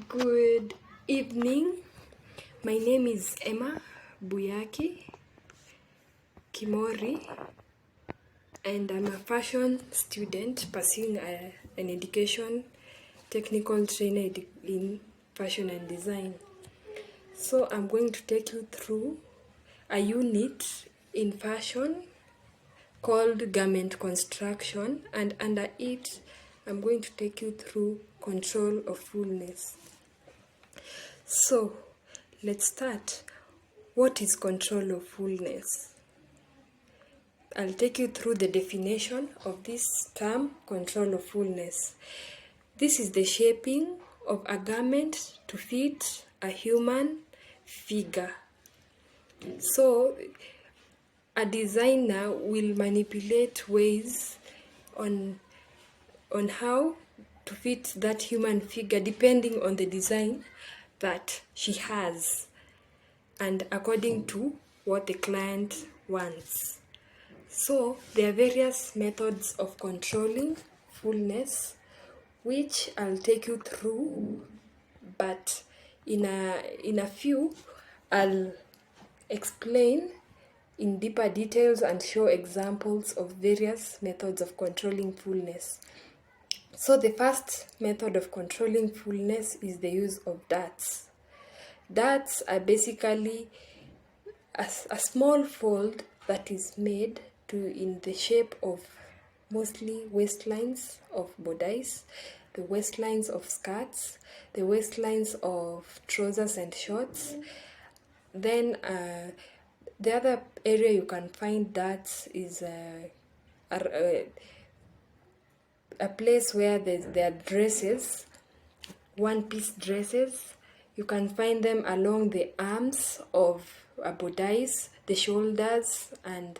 Good evening. My name is Emma Buyaki Kimori, and I'm a fashion student pursuing an education technical trainer in fashion and design. So I'm going to take you through a unit in fashion called garment construction, and under it I'm going to take you through control of fullness. So let's start. What is control of fullness? I'll take you through the definition of this term, control of fullness. This is the shaping of a garment to fit a human figure. So a designer will manipulate ways on how to fit that human figure depending on the design that she has and according to what the client wants. So there are various methods of controlling fullness, which I'll take you through, but in a few I'll explain in deeper details and show examples of various methods of controlling fullness. So the first method of controlling fullness is the use of darts. Darts are basically a small fold that is made in the shape of mostly waistlines of bodice, the waistlines of skirts, the waistlines of trousers and shorts. Then the other area you can find darts is a place where there are dresses, one-piece dresses. You can find them along the arms of a bodice, the shoulders, and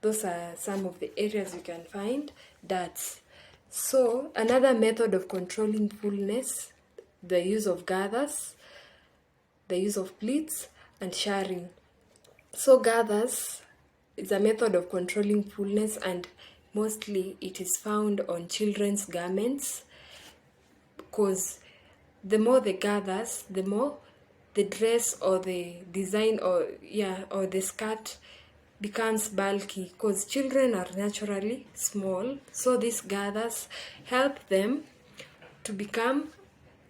those are some of the areas you can find darts. So another method of controlling fullness, the use of gathers, the use of pleats, and shirring. So gathers is a method of controlling fullness, and mostly it is found on children's garments, because the more the gathers, the more the dress or the design or the skirt becomes bulky, because children are naturally small. So these gathers help them to become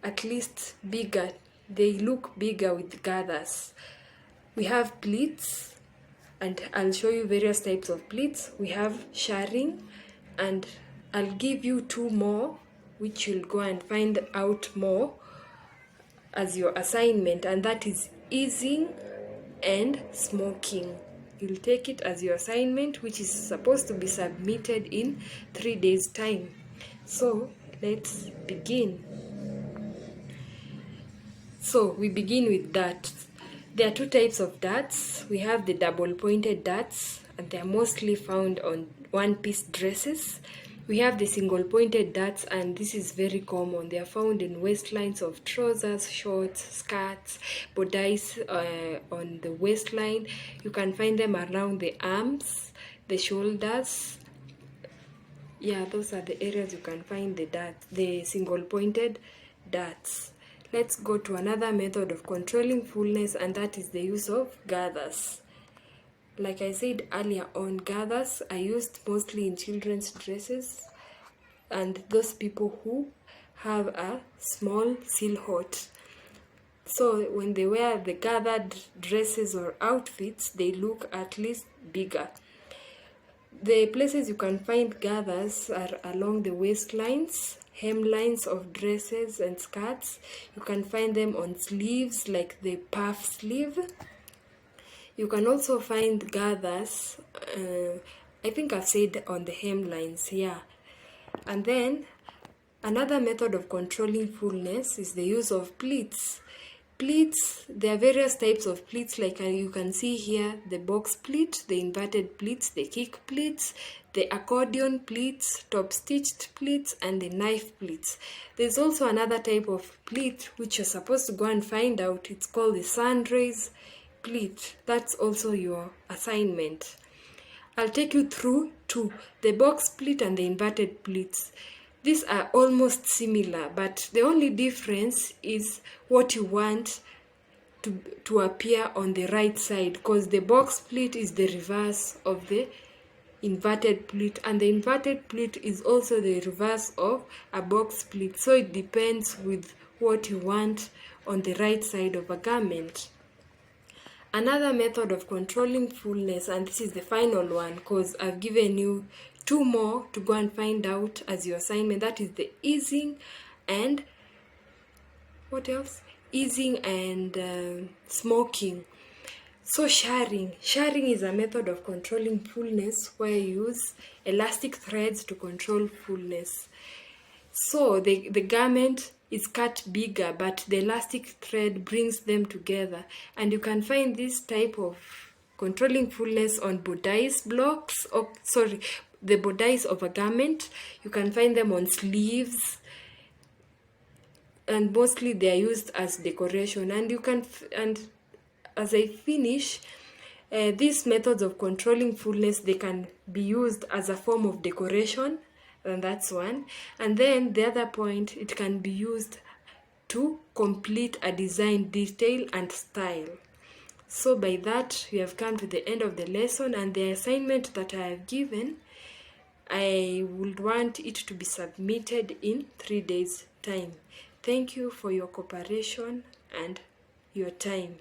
at least bigger. They look bigger with gathers. We have pleats, and I'll show you various types of pleats. We have shirring, and I'll give you two more, which you'll go and find out more as your assignment, and that is easing and smoking. You'll take it as your assignment, which is supposed to be submitted in 3 days' time. So let's begin. So we begin with darts. There are two types of darts. We have the double-pointed darts, and they are mostly found on one-piece dresses. We have the single-pointed darts, and this is very common. They are found in waistlines of trousers, shorts, skirts, bodice on the waistline. You can find them around the arms, the shoulders. Those are the areas you can find the single-pointed darts. Let's go to another method of controlling fullness, and that is the use of gathers. Like I said earlier on, gathers are used mostly in children's dresses and those people who have a small silhouette. So when they wear the gathered dresses or outfits, they look at least bigger. The places you can find gathers are along the waistlines, hemlines of dresses and skirts. You can find them on sleeves, like the puff sleeve. You can also find gathers, I think I've said on the hemlines, And then another method of controlling fullness is the use of pleats. Pleats, there are various types of pleats, like you can see here, the box pleat, the inverted pleats, the kick pleats, the accordion pleats, top stitched pleats, and the knife pleats. There's also another type of pleat which you're supposed to go and find out. It's called the sunrays pleat. That's also your assignment. I'll take you through two, the box pleat and the inverted pleats. these are almost similar, but the only difference is what you want to appear on the right side, because the box pleat is the reverse of the inverted pleat, and the inverted pleat is also the reverse of a box pleat. So it depends with what you want on the right side of a garment. Another method of controlling fullness, and this is the final one because I've given you 2 more to go and find out as your assignment, that is the easing and what else? Easing and smoking. So shirring is a method of controlling fullness where you use elastic threads to control fullness. So the garment is cut bigger, but the elastic thread brings them together. And you can find this type of controlling fullness on bodice blocks, the bodice of a garment. You can find them on sleeves, and mostly they are used as decoration. And you can and as I finish, these methods of controlling fullness, they can be used as a form of decoration, and that's one. And then the other point, it can be used to complete a design detail and style. So by that, we have come to the end of the lesson, and the assignment that I have given, I would want it to be submitted in 3 days' time. Thank you for your cooperation and your time.